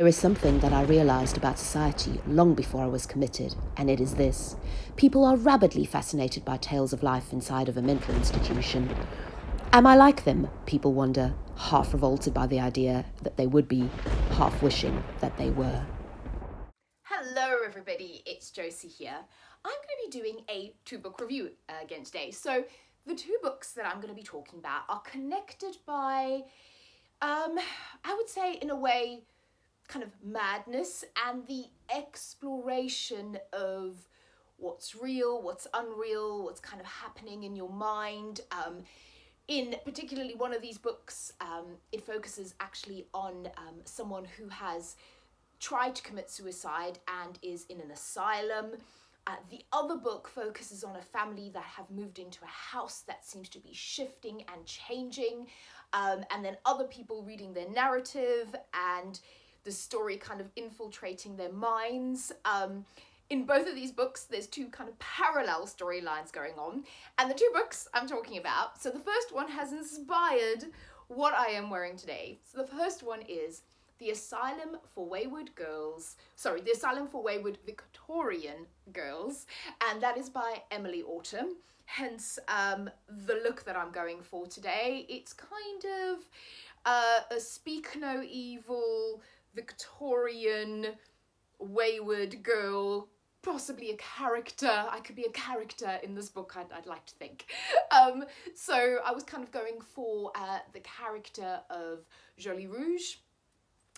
There is something that I realised about society long before I was committed, and it is this. People are rabidly fascinated by tales of life inside of a mental institution. Am I like them? People wonder, half revolted by the idea that they would be, half wishing that they were. Hello everybody, it's Josie here. I'm going to be doing a two-book review again today. So the two books that I'm going to be talking about are connected by, I would say in a way, kind of madness and the exploration of what's real, what's unreal, what's kind of happening in your mind. In particularly one of these books, it focuses actually on someone who has tried to commit suicide and is in an asylum. The other book focuses on a family that have moved into a house that seems to be shifting and changing, and then other people reading their narrative and the story kind of infiltrating their minds. In both of these books, there's two kind of parallel storylines going on, and the two books I'm talking about. So the first one has inspired what I am wearing today. So the first one is The Asylum for Wayward Victorian Girls, and that is by Emilie Autumn. Hence the look that I'm going for today. It's kind of a speak no evil Victorian wayward girl, possibly a character. I could be a character in this book, I'd like to think. So I was kind of going for the character of Jolie Rouge.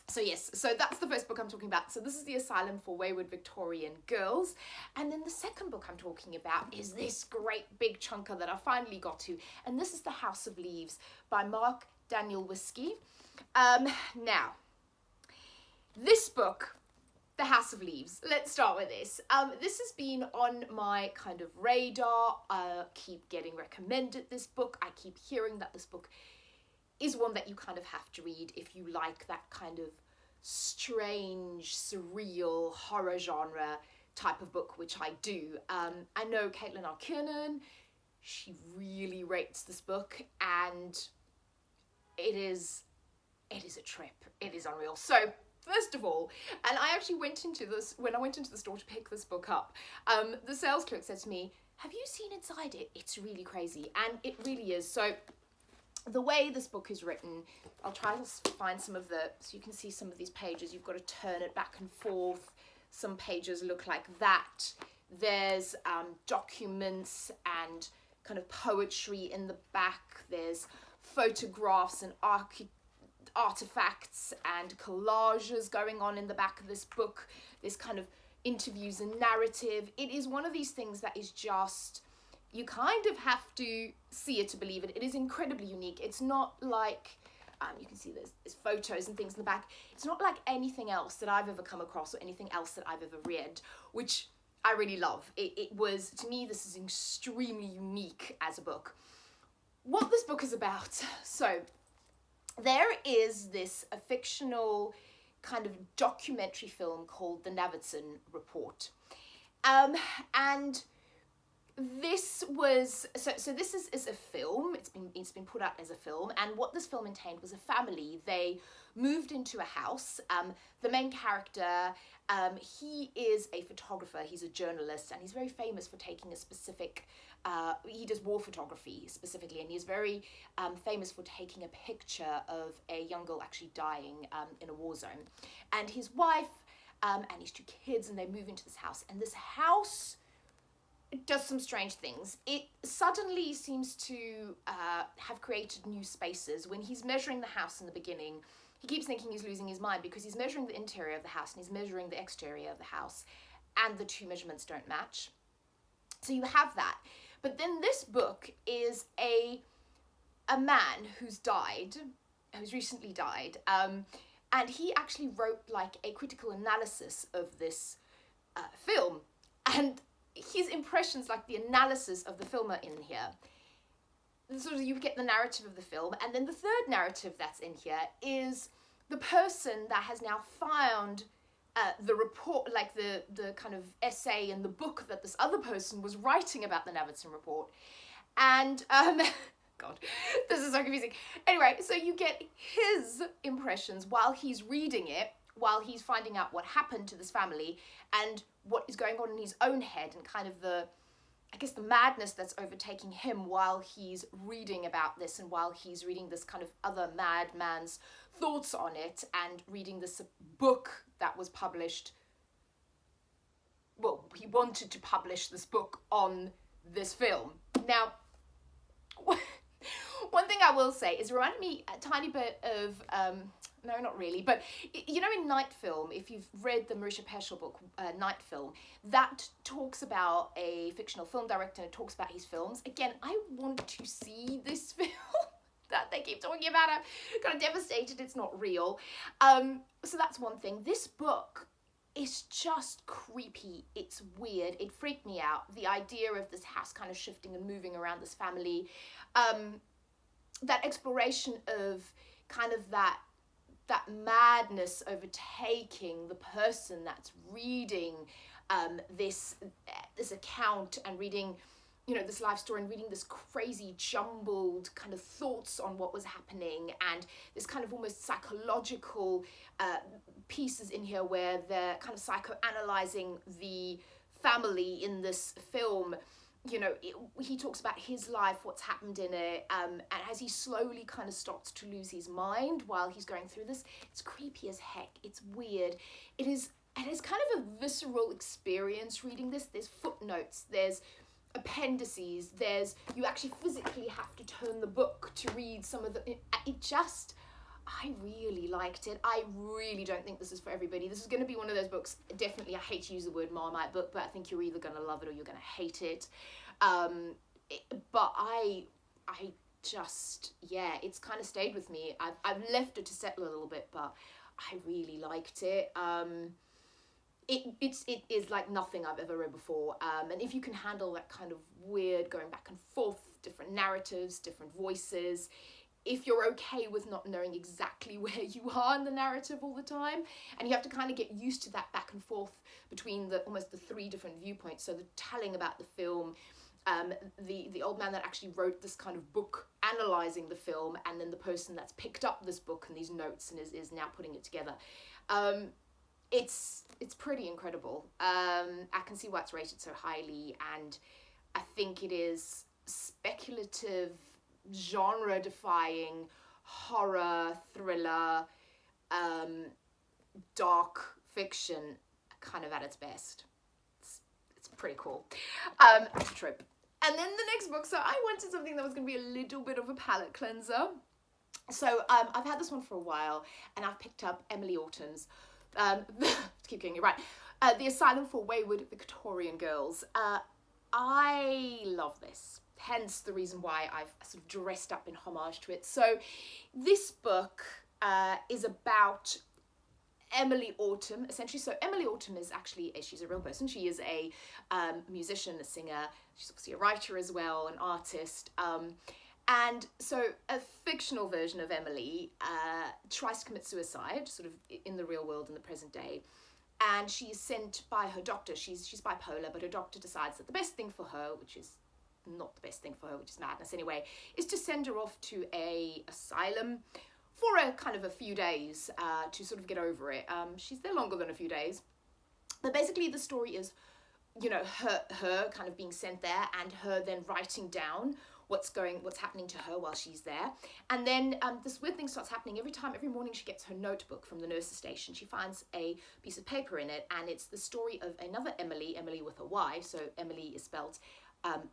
So yes, so that's the first book I'm talking about. So this is The Asylum for Wayward Victorian Girls. And then the second book I'm talking about is this great big chunker that I finally got to. And this is The House of Leaves by Danielewski. Now, this book, The House of Leaves, let's start with this. This has been on my kind of radar. I keep getting recommended this book. I keep hearing that this book is one that you kind of have to read if you like that kind of strange, surreal, horror genre type of book, which I do. I know Caitlin R. Kiernan, she really rates this book, and it is a trip. It is unreal. So first of all, and I actually went into this, when I went into the store to pick this book up, the sales clerk said to me, "Have you seen inside it? It's really crazy." And it really is. So the way this book is written, I'll try to find so you can see some of these pages. You've got to turn it back and forth. Some pages look like that. There's documents and kind of poetry in the back. There's photographs and artifacts and collages going on in the back of this book. There's kind of interviews and narrative. It is one of these things that is just, you kind of have to see it to believe it. It is incredibly unique. It's not like, you can see there's photos and things in the back. It's not like anything else that I've ever come across or anything else that I've ever read, which I really love. It was, to me, this is extremely unique as a book. What this book is about. So there is a fictional kind of documentary film called The Navidson Report. And this was, so this is a film. It's been put out as a film, and what this film entailed was a family. They moved into a house. The main character, he is a photographer, he's a journalist, and he's very famous for taking a specific, he does war photography specifically, and he's very famous for taking a picture of a young girl actually dying in a war zone. And his wife and his two kids, and they move into this house, and this house does some strange things. It suddenly seems to have created new spaces. When he's measuring the house in the beginning, he keeps thinking he's losing his mind because he's measuring the interior of the house and he's measuring the exterior of the house, and the two measurements don't match. So you have that. But then this book is a man who's recently died, and he actually wrote like a critical analysis of this film, and his impressions, like the analysis of the film, are in here. Sort of, you get the narrative of the film, and then the third narrative that's in here is the person that has now found the report, like the kind of essay and the book that this other person was writing about the Navidson Report. And God, this is so confusing. Anyway, so you get his impressions while he's reading it while he's finding out what happened to this family and what is going on in his own head, and kind of the madness that's overtaking him while he's reading about this, and while he's reading this kind of other madman's thoughts on it, and reading this book that was published. Well, he wanted to publish this book on this film. Now, one thing I will say is it reminded me a tiny bit of, no, not really, but you know, in Night Film, if you've read the Marisha Peschel book, Night Film, that talks about a fictional film director, and it talks about his films. Again, I want to see this film that they keep talking about. I'm kind of devastated it's not real. So that's one thing. This book is just creepy. It's weird. It freaked me out. The idea of this house kind of shifting and moving around this family. That exploration of kind of that madness overtaking the person that's reading this account, and reading, you know, this life story, and reading this crazy jumbled kind of thoughts on what was happening, and this kind of almost psychological pieces in here where they're kind of psychoanalyzing the family in this film. You know, he talks about his life, what's happened in it, and as he slowly kind of starts to lose his mind while he's going through this. It's creepy as heck. It's weird. It is kind of a visceral experience reading this. There's footnotes, there's appendices, you actually physically have to turn the book to read some of I really liked it. I really don't think this is for everybody. This is going to be one of those books, definitely, I hate to use the word Marmite book, but I think you're either going to love it or you're going to hate it. But I just, yeah, it's kind of stayed with me. I've left it to settle a little bit, but I really liked it. It is like nothing I've ever read before. And if you can handle that kind of weird going back and forth, different narratives, different voices, if you're okay with not knowing exactly where you are in the narrative all the time, and you have to kind of get used to that back and forth between almost the three different viewpoints. So the telling about the film, the old man that actually wrote this kind of book analysing the film, and then the person that's picked up this book and these notes and is now putting it together. It's pretty incredible. I can see why it's rated so highly, and I think it is speculative, genre-defying horror, thriller, dark fiction, kind of at its best. It's pretty cool. Trip. And then the next book, so I wanted something that was going to be a little bit of a palate cleanser. So I've had this one for a while, and I've picked up Emilie Autumn's, keep getting it right, The Asylum for Wayward Victorian Girls. I love this. Hence the reason why I've sort of dressed up in homage to it. So this book is about Emilie Autumn, essentially. So Emilie Autumn is actually, she's a real person. She is a musician, a singer. She's obviously a writer as well, an artist. And so a fictional version of Emilie tries to commit suicide, sort of in the real world in the present day. And she is sent by her doctor. She's bipolar, but her doctor decides that the best thing for her, which is not the best thing for her, which is madness anyway, is to send her off to a asylum for a kind of a few days to sort of get over it. She's there longer than a few days. But basically the story is, you know, her kind of being sent there, and her then writing down what's happening to her while she's there. And then this weird thing starts happening every morning. She gets her notebook from the nurse's station. She finds a piece of paper in it, and it's the story of another Emilie with a Y. So Emilie is spelled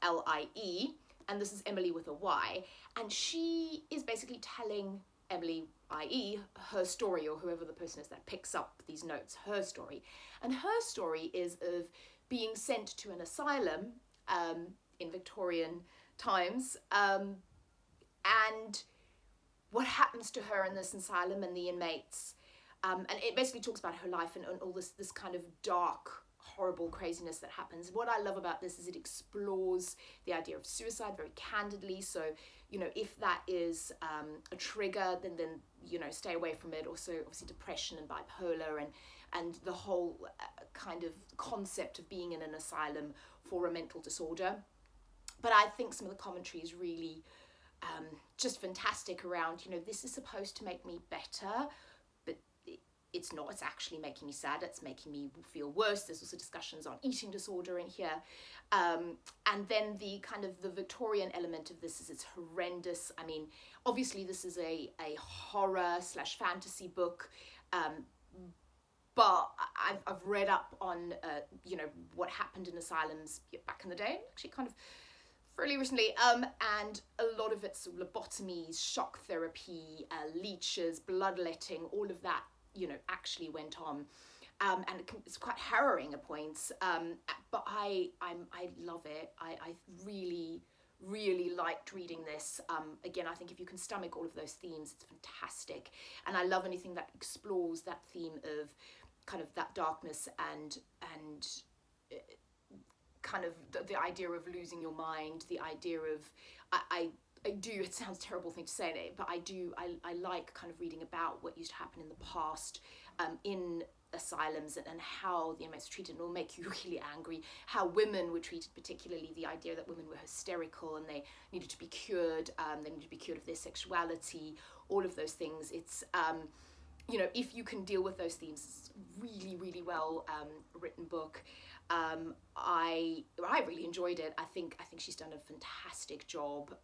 L-I-E, and this is Emilie with a Y. And she is basically telling Emilie, i.e. her story, or whoever the person is that picks up these notes, her story. And her story is of being sent to an asylum in Victorian times, and what happens to her in this asylum and the inmates. And it basically talks about her life and all this kind of dark, horrible craziness that happens. What I love about this is it explores the idea of suicide very candidly. So, you know, if that is a trigger, then you know, stay away from it. Also, obviously, depression and bipolar and the whole kind of concept of being in an asylum for a mental disorder. But I think some of the commentary is really just fantastic around, you know, this is supposed to make me better, but it's not, it's actually making me sad, it's making me feel worse. There's also discussions on eating disorder in here. And then the kind of the Victorian element of this is it's horrendous. I mean, obviously this is a horror / fantasy book, but I've read up on, you know, what happened in asylums back in the day, actually kind of fairly recently, and a lot of it's lobotomies, shock therapy, leeches, bloodletting, all of that, you know, actually went on. And it's quite harrowing at points, but I love it. I really, really liked reading this. Again, I think if you can stomach all of those themes, it's fantastic. And I love anything that explores that theme of kind of that darkness and kind of the idea of losing your mind, the idea of, I do, it sounds a terrible thing to say it, but I like kind of reading about what used to happen in the past, in asylums, and how the inmates were treated. And it will make you really angry how women were treated, particularly the idea that women were hysterical and they needed to be cured, they needed to be cured of their sexuality, all of those things. It's you know, if you can deal with those themes, it's a really, really well written book. I really enjoyed it. I think she's done a fantastic job.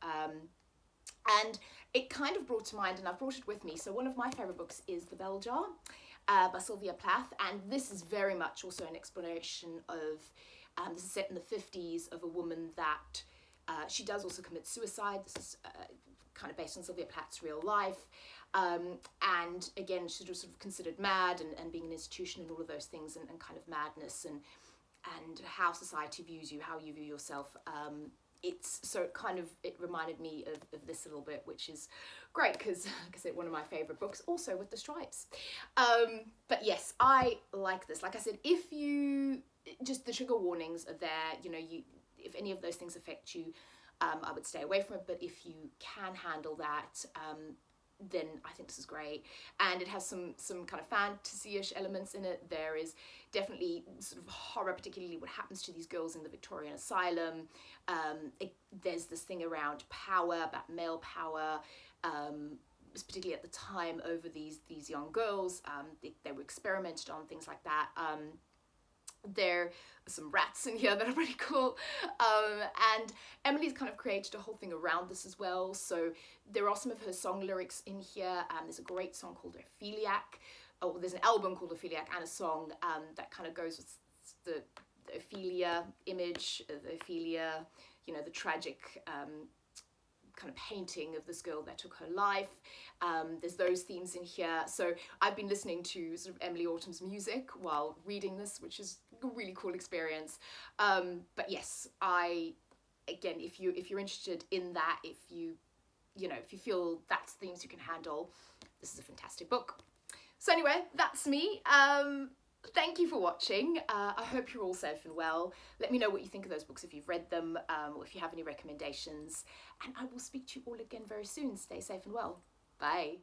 And it kind of brought to mind, and I've brought it with me, so one of my favourite books is The Bell Jar by Sylvia Plath, and this is very much also an exploration of, this is set in the 50s, of a woman that, she does also commit suicide. This is kind of based on Sylvia Plath's real life. And again, she's sort of considered mad, and being an institution and all of those things, and kind of madness, and how society views you, how you view yourself. It's so it reminded me of this a little bit, which is great because, like I said, one of my favourite books, also with the stripes. But yes, I like this. Like I said, if you, just the trigger warnings are there, you know, if any of those things affect you, I would stay away from it. But if you can handle that, then I think this is great. And it has some kind of fantasy-ish elements in it. There is definitely sort of horror, particularly what happens to these girls in the Victorian Asylum. There's this thing around power, about male power, particularly at the time over these young girls. They were experimented on, things like that. There are some rats in here that are pretty cool, and Emilie's kind of created a whole thing around this as well. So there are some of her song lyrics in here. There's a great song called Opheliac. Oh, there's an album called Opheliac and a song that kind of goes with the Ophelia image, the Ophelia, you know, the tragic kind of painting of this girl that took her life. There's those themes in here. So I've been listening to sort of Emilie Autumn's music while reading this, which is a really cool experience. But yes, again, if you're interested in that, if you feel that's themes you can handle, this is a fantastic book. So anyway, that's me. Thank you for watching. I hope you're all safe and well. Let me know what you think of those books if you've read them, or if you have any recommendations. And I will speak to you all again very soon. Stay safe and well. Bye.